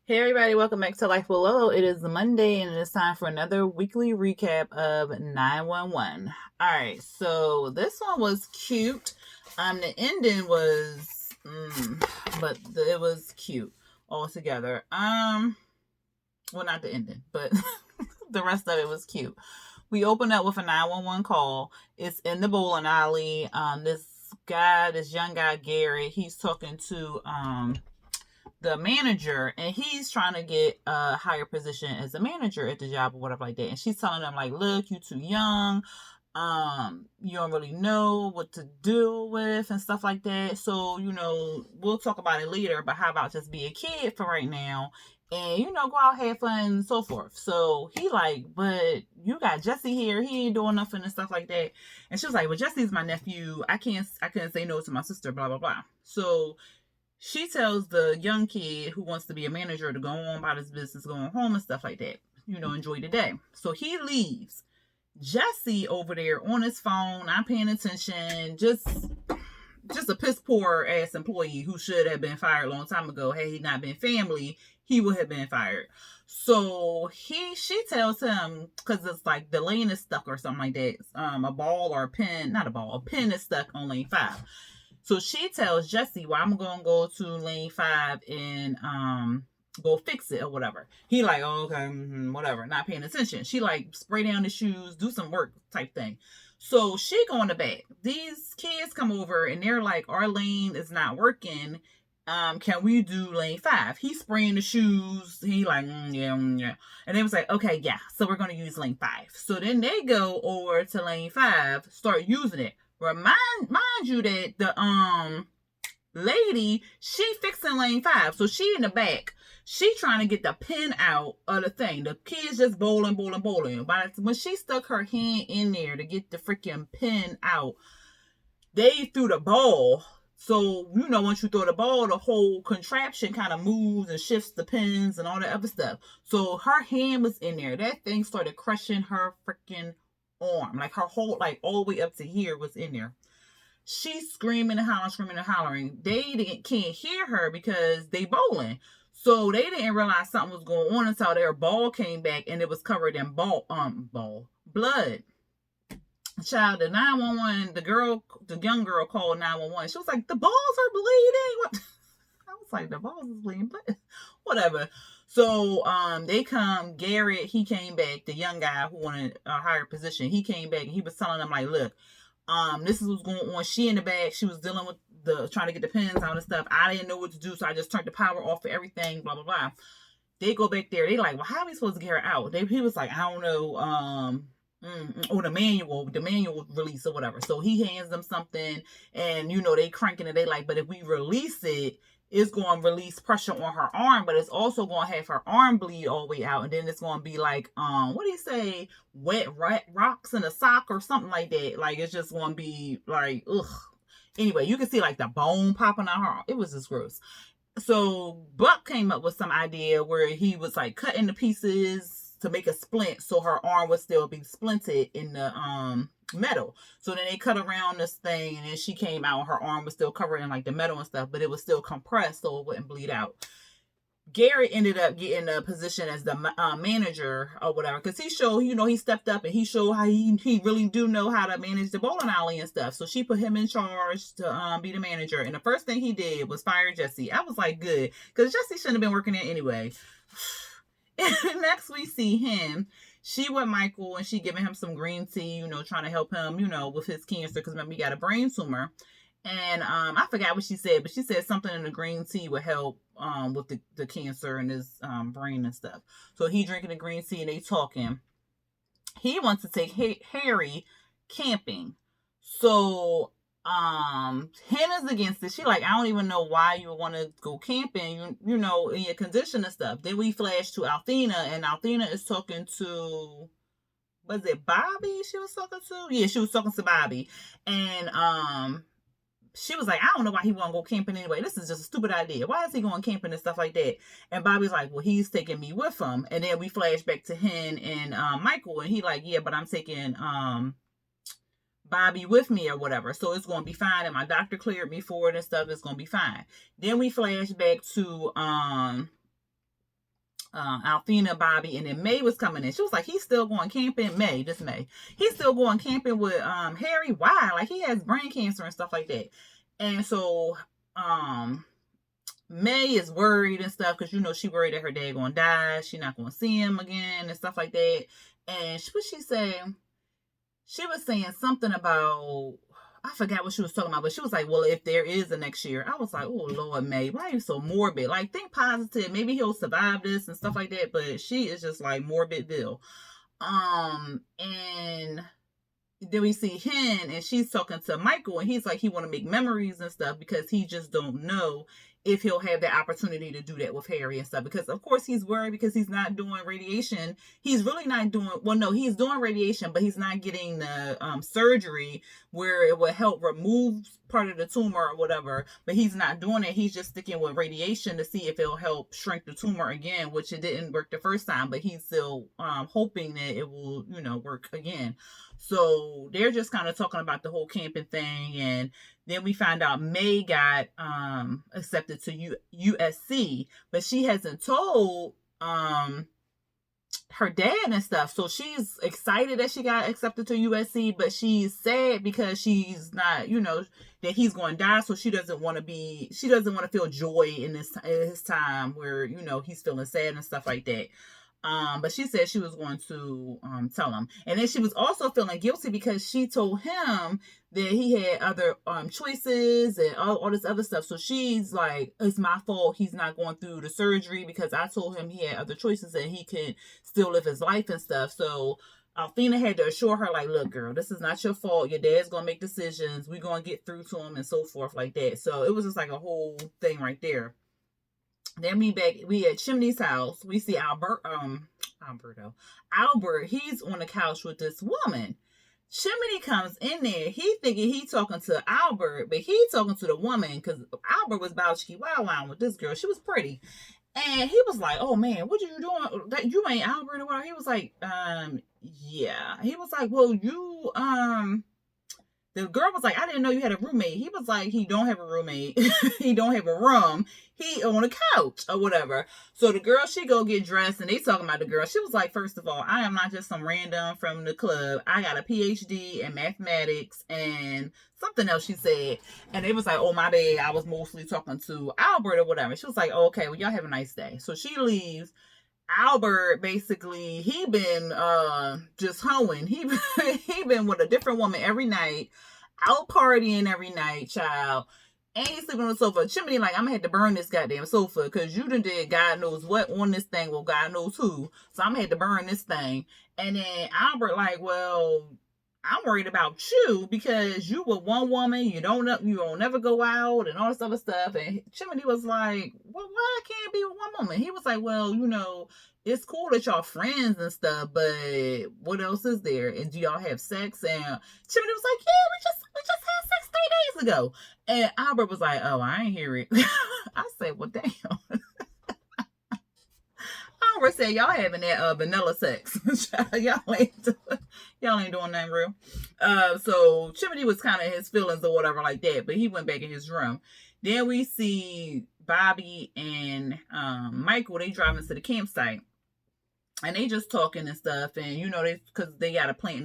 Hey everybody, welcome back to Life Below. It is Monday and it is time for another weekly recap of 911. Alright, so this one was cute. The ending was but it was cute altogether. Well, not the ending, but the rest of it was cute. We open up with a 911 call. It's in the bowling alley. This young guy, Gary, he's talking to the manager, and he's trying to get a higher position as a manager at the job or whatever like that. And she's telling him like, look, you too young. You don't really know what to do with and stuff like that. So, we'll talk about it later, but how about just be a kid for right now and, go out, have fun and so forth. So he like, but you got Jesse here. He ain't doing nothing and stuff like that. And she was like, well, Jesse's my nephew. I couldn't say no to my sister, blah, blah, blah. So she tells the young kid who wants to be a manager to go on about his business, going home and stuff like that. Enjoy the day. So he leaves. Jesse over there on his phone, not paying attention, just a piss poor ass employee who should have been fired a long time ago. Had he not been family, he would have been fired. So she tells him, because it's like the lane is stuck or something like that. A ball or a pin, not a ball, a pin is stuck on lane 5. So she tells Jesse, well, I'm going to go to lane 5 and go fix it or whatever. He like, oh, okay, whatever, not paying attention. She like spray down the shoes, do some work type thing. So she go in the back. These kids come over and they're like, our lane is not working. Can we do lane 5? He's spraying the shoes. He like, yeah. And they was like, okay, yeah. So we're going to use lane 5. So then they go over to lane 5, start using it. Mind you that the lady, she fixing lane 5. So she in the back. She trying to get the pin out of the thing. The kids just bowling. But when she stuck her hand in there to get the freaking pin out, they threw the ball. So, once you throw the ball, the whole contraption kind of moves and shifts the pins and all that other stuff. So her hand was in there. That thing started crushing her freaking arm. Like her whole, like all the way up to here was in there. She's screaming and hollering. They can't hear her because they bowling. So they didn't realize something was going on until their ball came back and it was covered in blood. Child, the 911, the young girl called 911. She was like, the balls are bleeding. What? I was like, the balls is bleeding, but whatever. So they come. Garrett, he came back. The young guy who wanted a higher position, he came back and he was telling them like, look, this is what's going on. She in the back. She was dealing with trying to get the pins out and stuff. I didn't know what to do, so I just turned the power off for everything. Blah blah blah. They go back there. They like, well, how are we supposed to get her out? He was like, I don't know. Or the manual release or whatever. So he hands them something, and they cranking it. They like, but if we release it, it's going to release pressure on her arm, but it's also going to have her arm bleed all the way out, and then it's going to be like, what do you say, wet rocks in a sock or something like that. Like it's just going to be like, ugh. Anyway, you can see like the bone popping out her arm. It was just gross. So Buck came up with some idea where he was like cutting the pieces to make a splint so her arm would still be splinted in the metal. So then they cut around this thing and then she came out, her arm was still covered in like the metal and stuff, but it was still compressed so it wouldn't bleed out. Gary ended up getting a position as the manager or whatever, because he showed, he stepped up and he showed how he really do know how to manage the bowling alley and stuff. So she put him in charge to be the manager. And the first thing he did was fire Jesse. I was like, good, because Jesse shouldn't have been working there anyway. And next we see him. She with Michael and she giving him some green tea, trying to help him, with his cancer, because remember he got a brain tumor. And I forgot what she said, but she said something in the green tea would help with the cancer in his brain and stuff. So he drinking the green tea and they talking. He wants to take Harry camping. So Hannah's against it. She like, I don't even know why you would want to go camping, in your condition and stuff. Then we flash to Althena, and Althena is talking to, was it Bobby she was talking to? Yeah, she was talking to Bobby. And she was like, I don't know why he want to go camping anyway. This is just a stupid idea. Why is he going camping and stuff like that? And Bobby's like, well, he's taking me with him. And then we flash back to Hen and Michael, and he like, yeah, but I'm taking Bobby with me or whatever, so it's going to be fine, and my doctor cleared me for it and stuff. It's going to be fine. Then we flash back to Alfina, Bobby, and then May was coming in. She was like, he's still going camping. May. He's still going camping with Harry. Why? Like, he has brain cancer and stuff like that. And so May is worried and stuff because, you know, she worried that her dad gonna die. She not gonna see him again and stuff like that. And what she say? She was saying something about, I forgot what she was talking about, but she was like, well, if there is a next year. I was like, oh, Lord, May, why are you so morbid? Like, think positive. Maybe he'll survive this and stuff like that. But she is just like morbid Bill. And then we see Hen, and she's talking to Michael, and he's like, he want to make memories and stuff because he just don't know if he'll have the opportunity to do that with Harry and stuff. Because, of course, he's worried because he's not doing radiation. He's really not doing, well, no, he's doing radiation, but he's not getting the surgery where it will help remove part of the tumor or whatever. But he's not doing it. He's just sticking with radiation to see if it'll help shrink the tumor again, which it didn't work the first time. But he's still hoping that it will, you know, work again. So they're just kind of talking about the whole camping thing. And then we find out May got accepted to USC, but she hasn't told her dad and stuff. So she's excited that she got accepted to USC, but she's sad because she's not, you know, that he's going to die. So she doesn't want to feel joy in his time where, you know, he's feeling sad and stuff like that. But she said she was going to tell him. And then she was also feeling guilty because she told him that he had other choices and all this other stuff. So she's like, it's my fault he's not going through the surgery because I told him he had other choices and he could still live his life and stuff. So Alfina had to assure her, like, look, girl, this is not your fault. Your dad's going to make decisions. We're going to get through to him and so forth like that. So it was just like a whole thing right there. Then we at Chimney's house. We see Albert, he's on the couch with this woman. Chimney comes in there. He thinking he talking to Albert, but he talking to the woman because Albert was about to keep wild with this girl. She was pretty. And he was like, oh man, what are you doing? That you ain't Albert or whatever. He was like, yeah. He was like, well, you, the girl was like, I didn't know you had a roommate. He was like, he don't have a roommate. He don't have a room. He on a couch or whatever. So the girl, she go get dressed and they talking about the girl. She was like, first of all, I am not just some random from the club. I got a PhD in mathematics and something else she said. And they was like, oh, my bad. I was mostly talking to Albert or whatever. She was like, oh, okay, well, y'all have a nice day. So she leaves. Albert, basically, he been just hoeing. He been with a different woman every night, out partying every night, child. And he's sleeping on the sofa. Chimney like, I'm gonna have to burn this goddamn sofa because you done did God knows what on this thing. Well, God knows who. So I'm gonna have to burn this thing. And then Albert like, well, I'm worried about you because you with one woman, you don't never go out and all this other stuff. And Chimney was like, well, why I can't be with one woman? He was like, well, you know, it's cool that y'all friends and stuff, but what else is there? And do y'all have sex? And Chimney was like, yeah, we just had sex 3 days ago. And Albert was like, oh, I ain't hear it. I said, well, damn. Albert said, y'all having that vanilla sex. y'all ain't doing nothing real. So Chimney was kind of his feelings or whatever like that, but he went back in his room. Then we see Bobby and Michael, they driving to the campsite. And they just talking and stuff. And, you know, because they got a tree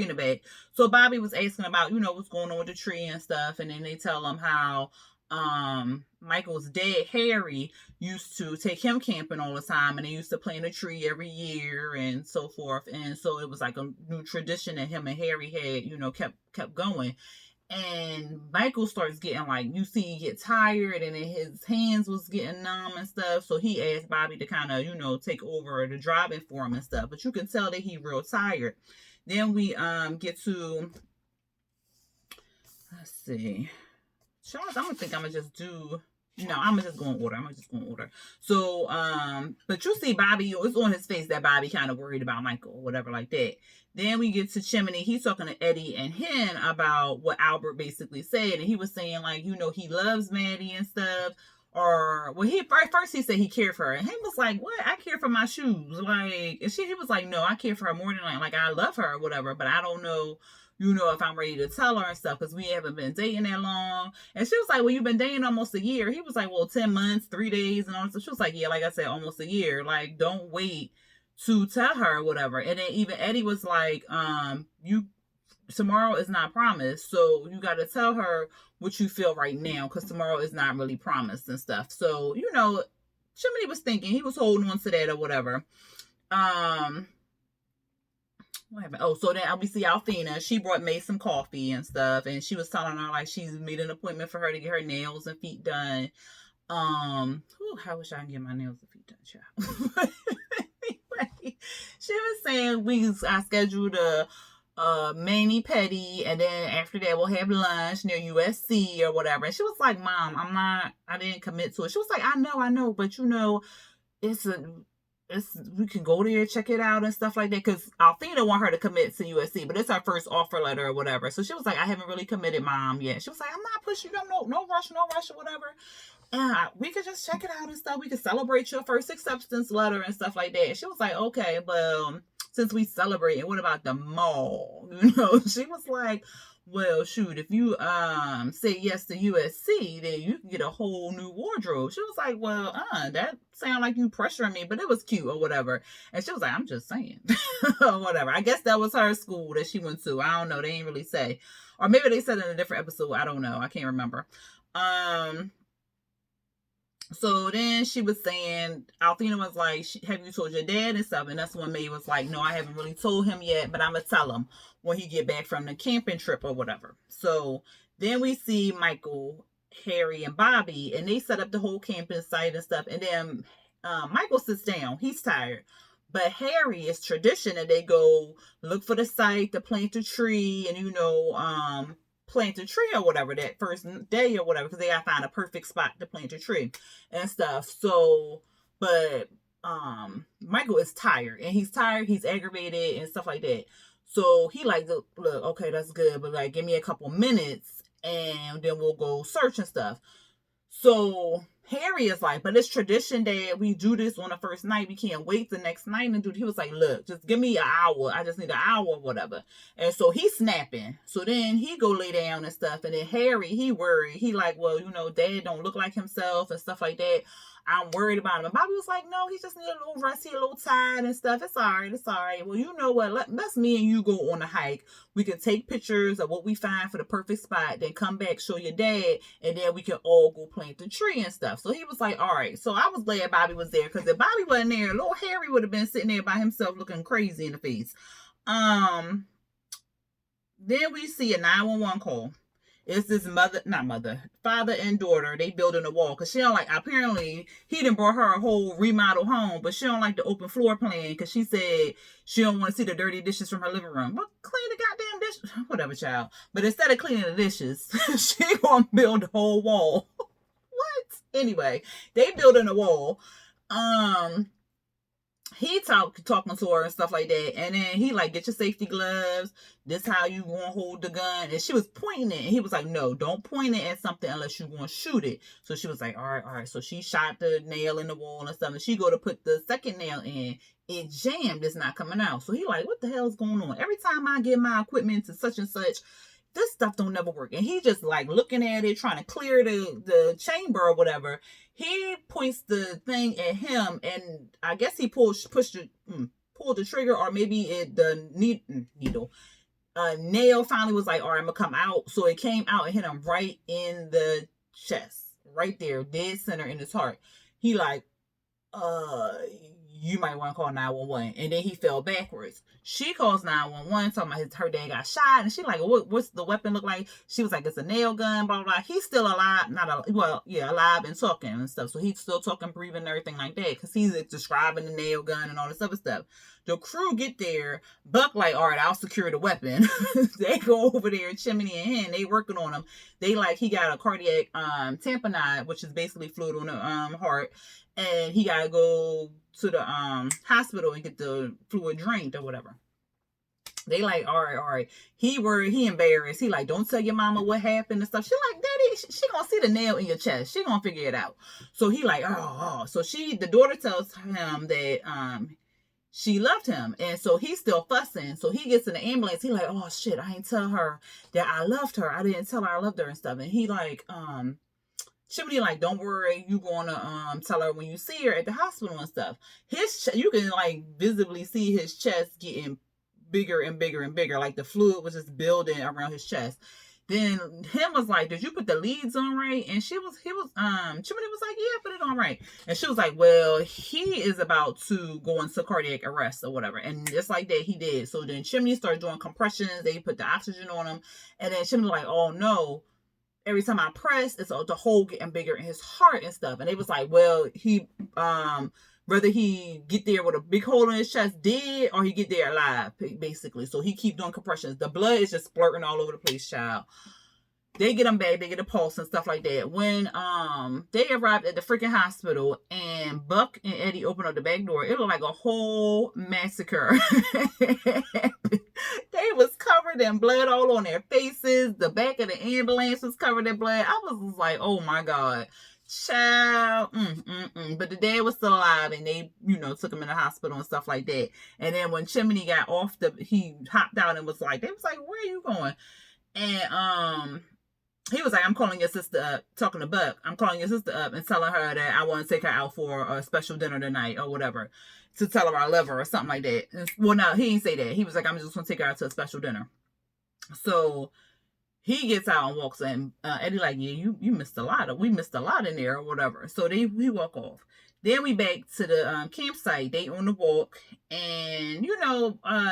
in the back. So Bobby was asking about, you know, what's going on with the tree and stuff. And then they tell him how Michael's dad, Harry, used to take him camping all the time. And they used to plant a tree every year and so forth. And so it was like a new tradition that him and Harry had, you know, kept going. And Michael starts getting like, you see, he get tired and then his hands was getting numb and stuff. So he asked Bobby to kind of, you know, take over the driving for him and stuff. But you can tell that he real tired. Then we get to, let's see. Charles, I'm gonna just go in order. So, but you see Bobby, it's on his face that Bobby kind of worried about Michael or whatever like that. Then we get to Chimney. He's talking to Eddie and Hen about what Albert basically said. And he was saying, like, you know, he loves Maddie and stuff. Or, well, first he said he cared for her. And Hen was like, what? I care for my shoes. Like, and he was like, no, I care for her more than like I love her or whatever. But I don't know, if I'm ready to tell her and stuff, because we haven't been dating that long. And she was like, well, you've been dating almost a year. He was like, well, 10 months, 3 days, and all that. So she was like, yeah, like I said, almost a year. Like, don't wait to tell her or whatever. And then even Eddie was like, tomorrow is not promised, so you got to tell her what you feel right now, because tomorrow is not really promised and stuff. So Chimney was thinking, he was holding on to that or whatever. What happened? Oh, so then we see Althena. She brought May some coffee and stuff, and she was telling her like she's made an appointment for her to get her nails and feet done. How wish I could get my nails and feet done, child. Anyway, she was saying I scheduled a mani pedi, and then after that we'll have lunch near USC or whatever. And she was like, Mom, I didn't commit to it. She was like, I know, but we can go there, check it out and stuff like that, because Althena want her to commit to USC, but it's her first offer letter or whatever. So she was like, I haven't really committed, Mom, yet. She was like, I'm not pushing you, no rush or whatever. And we could just check it out and stuff. We could celebrate your first acceptance letter and stuff like that. And she was like, okay, well, since we celebrate, what about the mall? She was like, well, shoot, if you say yes to USC, then you can get a whole new wardrobe. She was like, well, that sound like you pressuring me, but it was cute or whatever. And she was like, I'm just saying. Or whatever. I guess that was her school that she went to. I don't know. They didn't really say. Or maybe they said in a different episode. I don't know. I can't remember. So then she was saying, Althena was like, have you told your dad and stuff? And that's when May was like, no, I haven't really told him yet, but I'm going to tell him when he get back from the camping trip or whatever. So then we see Michael, Harry, and Bobby, and they set up the whole camping site and stuff. And then Michael sits down. He's tired. But Harry, it's tradition that they go look for the site, to plant a tree, and, plant a tree or whatever that first day or whatever, because they gotta find a perfect spot to plant a tree and stuff. So, but Michael is tired, and he's aggravated and stuff like that. So he like, look, okay, that's good, but like, give me a couple minutes and then we'll go search and stuff. So Harry is like, but it's tradition that we do this on the first night. We can't wait the next night and do it. He was like, look, just give me an hour. I just need an hour or whatever. And so he's snapping. So then he go lay down and stuff. And then Harry, he worried. He like, well, Dad don't look like himself and stuff like that. I'm worried about him. And Bobby was like, no, he just need a little rest. He a little tired and stuff. It's all right. Well, you know what? Let's me and you go on a hike. We can take pictures of what we find for the perfect spot. Then come back, show your dad. And then we can all go plant the tree and stuff. So he was like, all right. So I was glad Bobby was there. Because if Bobby wasn't there, little Harry would have been sitting there by himself looking crazy in the face. Then we see a 911 call. It's this father and daughter. They building a wall because she don't like. Apparently, he done brought her a whole remodel home, but she don't like the open floor plan because she said she don't want to see the dirty dishes from her living room. Well, clean the goddamn dishes, whatever, child. But instead of cleaning the dishes, she gonna build a whole wall. What? Anyway, they building a wall. He talking to her and stuff like that, and then he like, get your safety gloves. This how you gonna hold the gun. And she was pointing it, and he was like, no, don't point it at something unless you want to shoot it. So she was like, all right. So she shot the nail in the wall and stuff, and she go to put the second nail in. It jammed. It's not coming out. So he like, what the hell is going on? Every time I get my equipment to such and such, this stuff don't never work. And he just like looking at it, trying to clear the chamber or whatever. He points the thing at him, and I guess he pulled the trigger, or maybe the needle. Nail finally was like, all right, I'm gonna come out. So it came out and hit him right in the chest, right there, dead center in his heart. He like, you might want to call 911. And then he fell backwards. She calls 911, talking about her dad got shot. And she like, what's the weapon look like? She was like, it's a nail gun, blah, blah, blah. He's still alive, alive and talking and stuff. So he's still talking, breathing, and everything like that. Because he's describing the nail gun and all this other stuff. The crew get there. Buck like, all right, I'll secure the weapon. They go over there, Chimney and Hen. They working on him. They like, he got a cardiac tamponade, which is basically fluid on the heart. And he got to go to the hospital and get the fluid drained or whatever. They like, all right. He worried, he embarrassed. He like, don't tell your mama what happened and stuff. She like, Daddy, she gonna see the nail in your chest. She gonna figure it out. So he like, oh. So the daughter tells him that she left him. And so he's still fussing. So he gets in the ambulance. He like, oh shit, I ain't tell her that I loved her. I didn't tell her I loved her and stuff. And he like, Chimney like, don't worry, you gonna tell her when you see her at the hospital and stuff. You can like visibly see his chest getting bigger and bigger and bigger, like the fluid was just building around his chest. Then him was like, did you put the leads on right? And Chimney was like, yeah, put it on right. And she was like, well, he is about to go into cardiac arrest or whatever. And just like that, he did. So then Chimney started doing compressions. They put the oxygen on him. And then Chimney was like, oh no. Every time I press, it's the hole getting bigger in his heart and stuff. And it was like, well, he whether he get there with a big hole in his chest dead or he get there alive, basically. So he keep doing compressions. The blood is just splurting all over the place, child. They get him back, they get a pulse and stuff like that. When they arrived at the freaking hospital and Buck and Eddie opened up the back door, it looked like a whole massacre. They was covered in blood all on their faces. The back of the ambulance was covered in blood. I was just like, oh my God. Child. But the dad was still alive and they, took him in the hospital and stuff like that. And then when Chimney got off he hopped out and was like, where are you going? And he was like, I'm calling your sister up, talking to Buck. I'm calling your sister up and telling her that I want to take her out for a special dinner tonight or whatever. To tell her I love her or something like that. And, well, no, he didn't say that. He was like, I'm just going to take her out to a special dinner. So he gets out and walks in. Eddie like, yeah, you missed a lot. We missed a lot in there or whatever. So we walk off. Then we back to the campsite. They on the walk. And,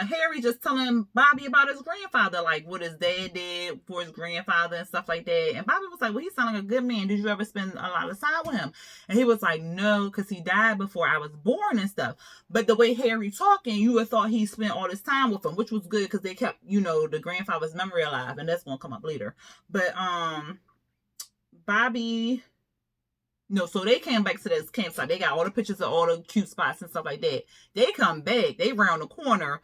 Harry just telling Bobby about his grandfather, like what his dad did for his grandfather and stuff like that. And Bobby was like, well, he sounded like a good man. Did you ever spend a lot of time with him? And he was like, no, because he died before I was born and stuff. But the way Harry talking, you would have thought he spent all this time with him, which was good because they kept, the grandfather's memory alive. And that's going to come up later. But Bobby... No, so they came back to this campsite. They got all the pictures of all the cute spots and stuff like that. They come back. They round the corner.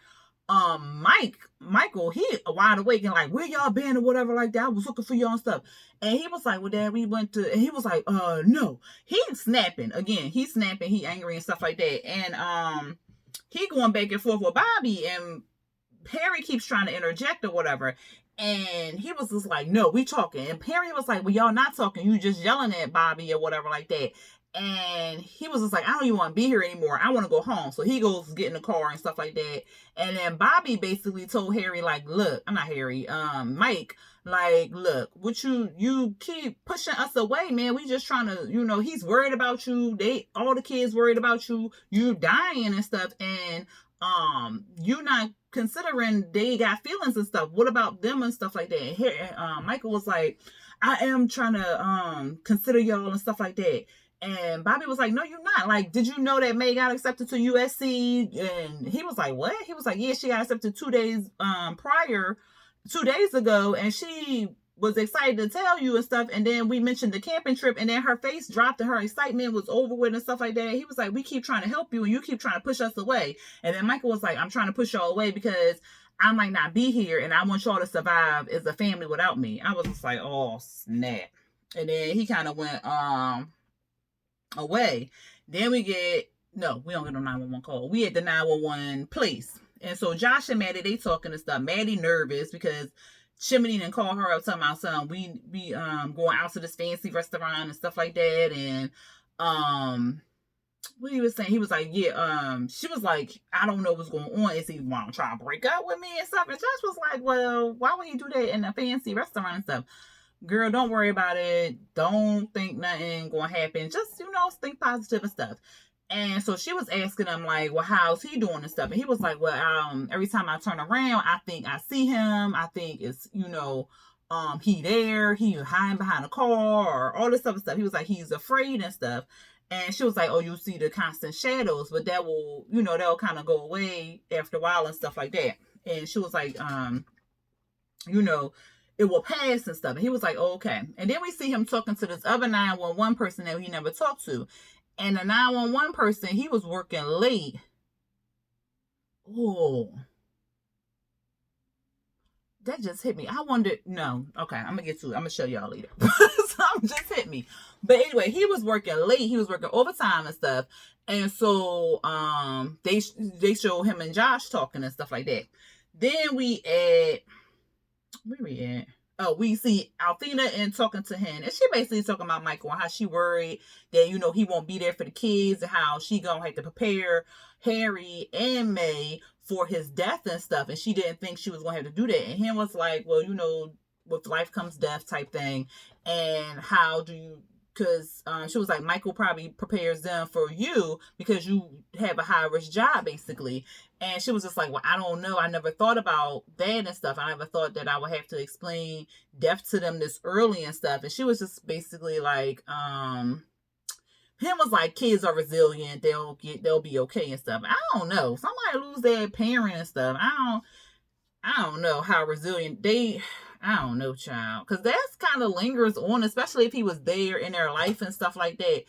Michael, he wide awake and like, where y'all been or whatever like that. I was looking for y'all and stuff. And he was like, well, Dad, we went to... And he was like, no. He's snapping. Again, he's snapping. He angry and stuff like that. And he going back and forth with Bobby. And Harry keeps trying to interject or whatever. And he was just like, no, we talking. And Perry was like, well, y'all not talking. You just yelling at Bobby or whatever like that. And he was just like, I don't even want to be here anymore. I want to go home. So he goes get in the car and stuff like that. And then Bobby basically told Harry, like, look, I'm not Harry, Mike, like, look, what you keep pushing us away, man. We just trying to, he's worried about you. All the kids worried about you. You dying and stuff. And you not considering they got feelings and stuff. What about them and stuff like that? And here, Michael was like, I am trying to consider y'all and stuff like that. And Bobby was like, no, you're not. Like, did you know that May got accepted to USC? And he was like, what? He was like, yeah, she got accepted 2 days ago. And she was excited to tell you and stuff. And then we mentioned the camping trip. And then her face dropped and her excitement was over with and stuff like that. He was like, we keep trying to help you and you keep trying to push us away. And then Michael was like, I'm trying to push y'all away because I might not be here. And I want y'all to survive as a family without me. I was just like, oh, snap. And then he kind of went away. Then we don't get no 911 call. We at the 911 place. And so Josh and Maddie, they talking and stuff. Maddie nervous because Chimney didn't call her up talking about something. We going out to this fancy restaurant and stuff like that. And what he was saying, he was like, yeah, she was like, I don't know what's going on. Is he want to try to break up with me and stuff? And Josh was like, well, why would he do that in a fancy restaurant and stuff? Girl, don't worry about it. Don't think nothing gonna happen. Just, think positive and stuff. And so she was asking him, like, well, how's he doing and stuff? And he was like, well, every time I turn around, I think I see him. I think it's, he there. He hiding behind a car or all this other stuff. He was like, he's afraid and stuff. And she was like, oh, you see the constant shadows, but that will, that'll kind of go away after a while and stuff like that. And she was like, it will pass and stuff. And he was like, oh, okay. And then we see him talking to this other 911 person that he never talked to. And the 911 person, he was working late. Oh. That just hit me. I wondered, no. Okay, I'm going to get to it. I'm going to show y'all later. Something just hit me. But anyway, he was working late. He was working overtime and stuff. And so they show him and Josh talking and stuff like that. Then we add, where we at? Oh, we see Althena and talking to him, and she basically talking about Michael and how she worried that he won't be there for the kids, and how she gonna have to prepare Harry and May for his death and stuff, and she didn't think she was gonna have to do that. And him was like, well, with life comes death type thing, and how do you? Because she was like, Michael probably prepares them for you because you have a high risk job, basically. And she was just like, well, I don't know. I never thought about that and stuff. I never thought that I would have to explain death to them this early and stuff. And she was just basically like, him was like, kids are resilient. They'll be okay and stuff. I don't know. Somebody lose their parent and stuff. I don't know how resilient I don't know, child. Because that's kind of lingers on, especially if he was there in their life and stuff like that.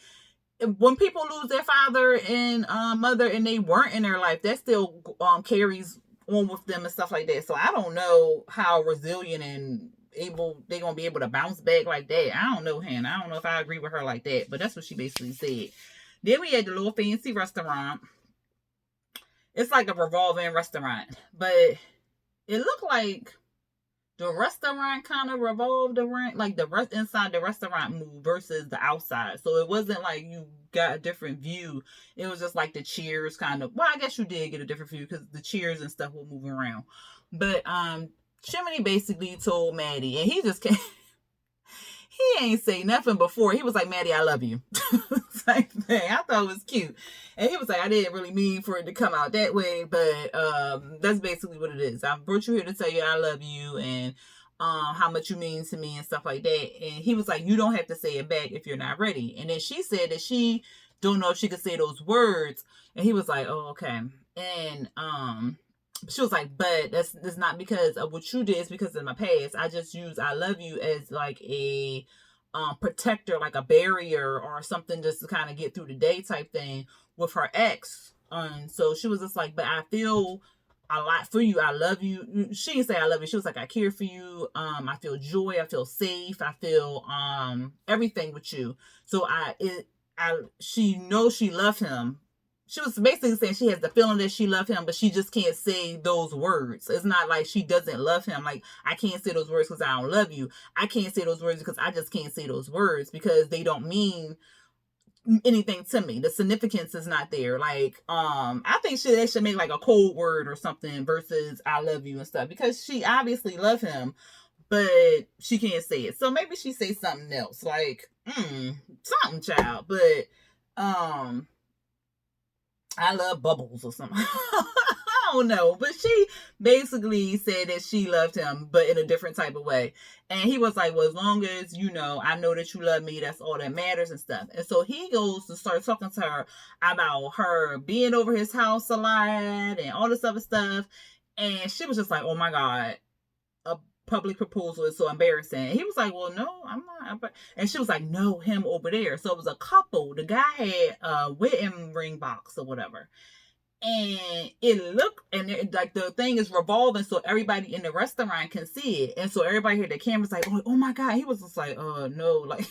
When people lose their father and mother and they weren't in their life, that still carries on with them and stuff like that. So I don't know how resilient and able they're going to be able to bounce back like that. I don't know, Hannah. I don't know if I agree with her like that. But that's what she basically said. Then we had the little fancy restaurant. It's like a revolving restaurant. But it looked like the restaurant kind of revolved around, like the rest inside the restaurant moved versus the outside. So it wasn't like you got a different view. It was just like the chairs kind of, well, I guess you did get a different view because the chairs and stuff were moving around. But Chimney basically told Maddie, and he just can't, he ain't say nothing before. He was like, Maddie, I love you. Same thing. I thought it was cute. And he was like, I didn't really mean for it to come out that way, but that's basically what it is. I brought you here to tell you I love you and how much you mean to me and stuff like that. And he was like, you don't have to say it back if you're not ready. And then she said that she don't know if she could say those words. And he was like, oh, okay. And she was like, but that's not because of what you did. It's because of my past. I just use I love you as like a protector, like a barrier or something, just to kind of get through the day type thing with her ex. So she was just like, but I feel a lot for you. I love you. She didn't say I love you. She was like, I care for you. I feel joy. I feel safe. I feel everything with you. So she knows she loved him. She was basically saying she has the feeling that she loved him, but she just can't say those words. It's not like she doesn't love him. Like, I can't say those words because I don't love you. I can't say those words because I just can't say those words because they don't mean anything to me. The significance is not there. Like, I think they should make like a code word or something versus I love you and stuff because she obviously loves him, but she can't say it. So maybe she say something else, like, something, child. But, I love bubbles or something. I don't know. But she basically said that she loved him, but in a different type of way. And he was like, well, as long as, I know that you love me, that's all that matters and stuff. And so he goes to start talking to her about her being over his house a lot and all this other stuff. And she was just like, oh my God, a public proposal is so embarrassing. And he was like, well, no, I'm not. And she was like, no, him over there. So it was a couple. The guy had a wedding ring box or whatever. And it looked, like the thing is revolving so everybody in the restaurant can see it. And so everybody here, the camera's like, oh my God. He was just like, oh no, like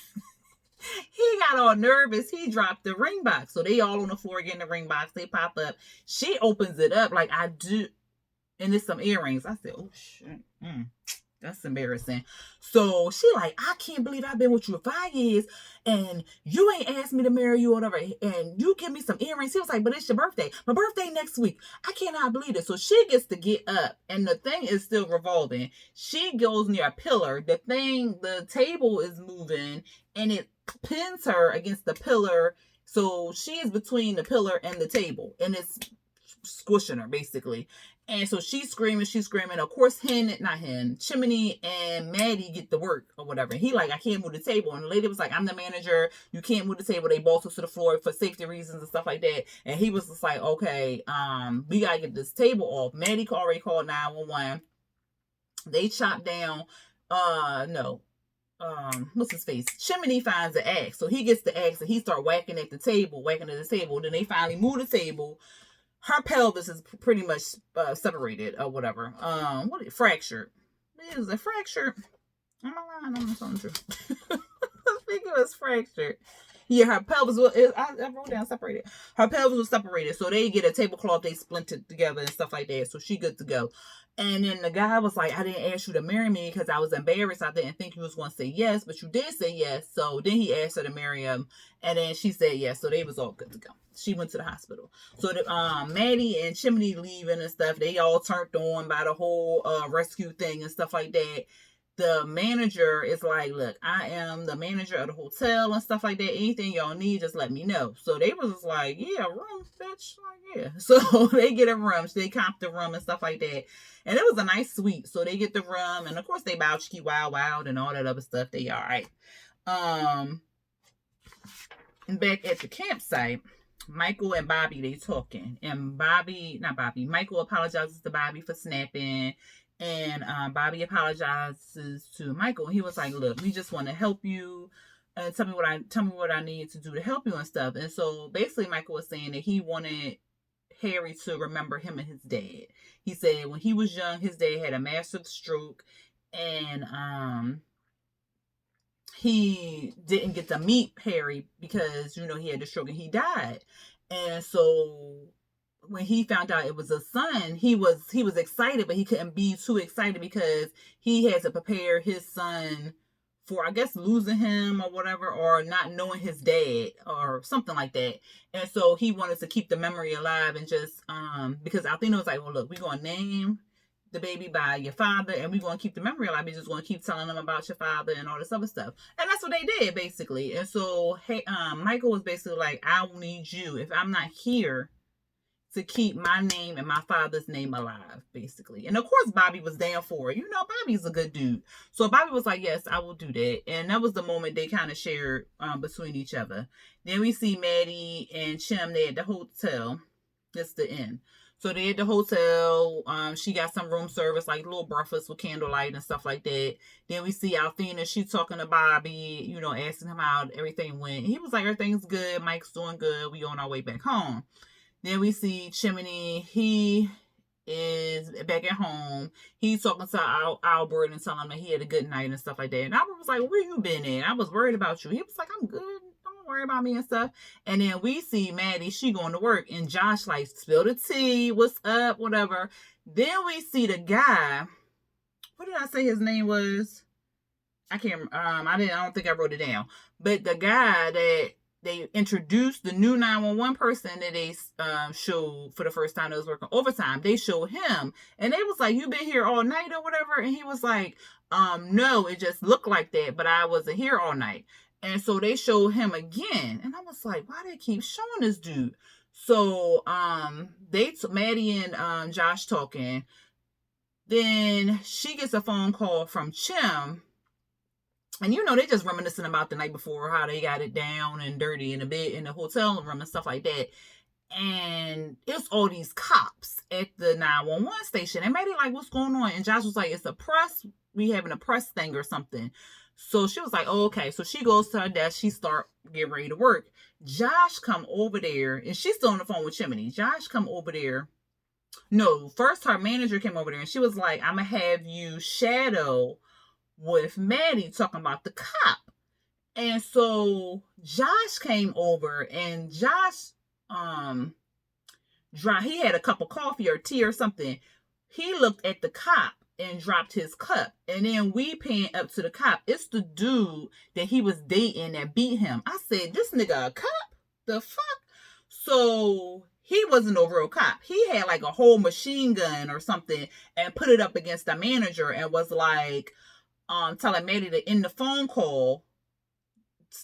he got all nervous. He dropped the ring box. So they all on the floor getting the ring box. They pop up. She opens it up like I do. And there's some earrings. I said, oh shit. That's embarrassing. So she like, I can't believe I've been with you for 5 years and you ain't asked me to marry you or whatever. And you give me some earrings. He was like, but it's your birthday. My birthday next week. I cannot believe it. So she gets to get up and the thing is still revolving. She goes near a pillar. The table is moving and it pins her against the pillar. So she is between the pillar and the table and it's squishing her basically. And so she's screaming. Of course, Chimney and Maddie get to work or whatever. And he like, I can't move the table. And the lady was like, I'm the manager. You can't move the table. They both to the floor for safety reasons and stuff like that. And he was just like, okay, we gotta get this table off. Maddie already called 911. They chop down, what's his face? Chimney finds the axe. So he gets the axe and he start whacking at the table. Then they finally move the table. Her pelvis is pretty much separated or whatever. Fractured. Is it fractured? Am I lying? I'm not true. I think it was fractured. Yeah, her pelvis was, I wrote down separated. Her pelvis was separated. So they get a tablecloth, they splintered together and stuff like that. So she good to go. And then the guy was like, I didn't ask you to marry me because I was embarrassed. I didn't think you was going to say yes, but you did say yes. So then he asked her to marry him. And then she said yes. So they was all good to go. She went to the hospital. So the, Maddie and Chimney leaving and stuff, they all turned on by the whole rescue thing and stuff like that. The manager is like, look, I am the manager of the hotel and stuff like that. Anything y'all need, just let me know. So they was like, yeah, room, bitch. Like, yeah. So they get a room. So they comp the room and stuff like that. And it was a nice suite. So they get the room. And of course they bow cheeky wild and all that other stuff. They all right. And back at the campsite, Michael and Bobby, they talking. And Michael apologizes to Bobby for snapping. And Bobby apologizes to Michael. He was like, look, we just want to help you. Tell me what I need to do to help you and stuff. And so basically Michael was saying that he wanted Harry to remember him and his dad. He said when he was young, his dad had a massive stroke, and he didn't get to meet Harry because, you know, he had the stroke and he died. And so when he found out it was a son, he was excited, but he couldn't be too excited because he had to prepare his son for, I guess, losing him or whatever, or not knowing his dad or something like that. And so he wanted to keep the memory alive and just, because Althena was like, well, look, we're going to name the baby by your father and we're going to keep the memory alive. We're just going to keep telling them about your father and all this other stuff. And that's what they did, basically. And so Michael was basically like, I need you, if I'm not here, to keep my name and my father's name alive, basically. And of course, Bobby was down for it. You know, Bobby's a good dude. So Bobby was like, yes, I will do that. And that was the moment they kind of shared between each other. Then we see Maddie and Chim, they at the hotel. That's the end. So they at the hotel. She got some room service, like little breakfast with candlelight and stuff like that. Then we see Althena. She's talking to Bobby, you know, asking him how everything went. He was like, everything's good. Mike's doing good. We on our way back home. Then we see Chimney. He is back at home. He's talking to Albert and telling him that he had a good night and stuff like that. And Albert was like, where you been at? I was worried about you. He was like, I'm good. Don't worry about me and stuff. And then we see Maddie. She going to work. And Josh like, spill the tea. What's up? Whatever. Then we see the guy. What did I say his name was? I can't, I don't think I wrote it down. But the guy that they introduced, the new 911 person that they showed for the first time that was working overtime, they showed him. And they was like, you been here all night or whatever? And he was like, no, it just looked like that, but I wasn't here all night. And so they showed him again. And I was like, why do they keep showing this dude? So Maddie and Josh talking. Then she gets a phone call from Chim. And you know, they just reminiscing about the night before, how they got it down and dirty in the bed in the hotel room and stuff like that. And it's all these cops at the 911 station. And Maddie like, what's going on? And Josh was like, it's a press. We having a press thing or something. So she was like, oh, okay. So she goes to her desk. She start getting ready to work. Josh come over there. And she's still on the phone with Chimney. Josh come over there. No, first her manager came over there. And she was like, I'm going to have you shadow with Maddie talking about the cop. And so Josh came over and Josh he had a cup of coffee or tea or something. He looked at the cop and dropped his cup. And then we pan up to the cop. It's the dude that he was dating that beat him. I said, this nigga a cop? The fuck? So he wasn't no real cop. He had like a whole machine gun or something and put it up against the manager and was like, telling Maddie to end the phone call,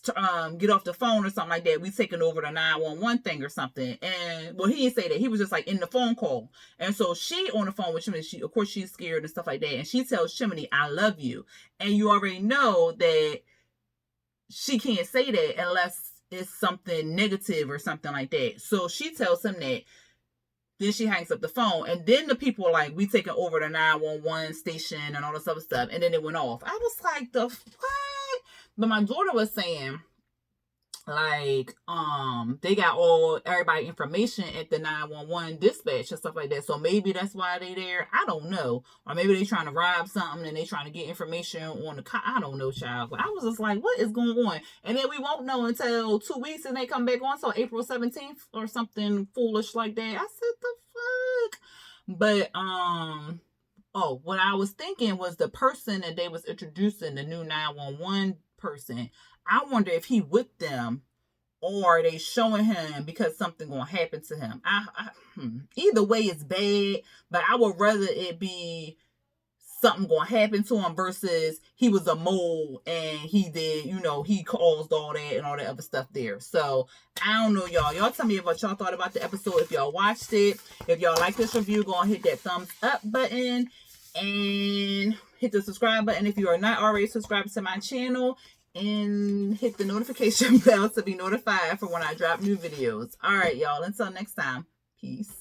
to get off the phone or something like that. We taking over the 911 thing or something. And well, he didn't say that. He was just like in the phone call. And so she on the phone with Chimney. She, of course, she's scared and stuff like that. And she tells Chimney, I love you. And you already know that she can't say that unless it's something negative or something like that. So she tells him that. Then she hangs up the phone. And then the people are like, we taking over the 911 station and all this other stuff. And then it went off. I was like, the what? But my daughter was saying like they got everybody information at the 911 dispatch and stuff like that. So maybe that's why they there. I don't know. Or maybe they trying to rob something and they trying to get information on the I don't know, child. But I was just like, what is going on? And then we won't know until 2 weeks and they come back on, so April 17th or something foolish like that. I said, the fuck. But oh, what I was thinking was the person that they was introducing, the new 911 person, I wonder if he with them or are they showing him because something gonna happen to him. Either way it's bad, but I would rather it be something gonna happen to him versus he was a mole and he did, he caused all that and all that other stuff there. So I don't know, y'all. Y'all tell me what y'all thought about the episode. If y'all watched it, if y'all like this review, go and hit that thumbs up button and hit the subscribe button if you are not already subscribed to my channel, and hit the notification bell to be notified for when I drop new videos. All right, y'all. Until next time. Peace.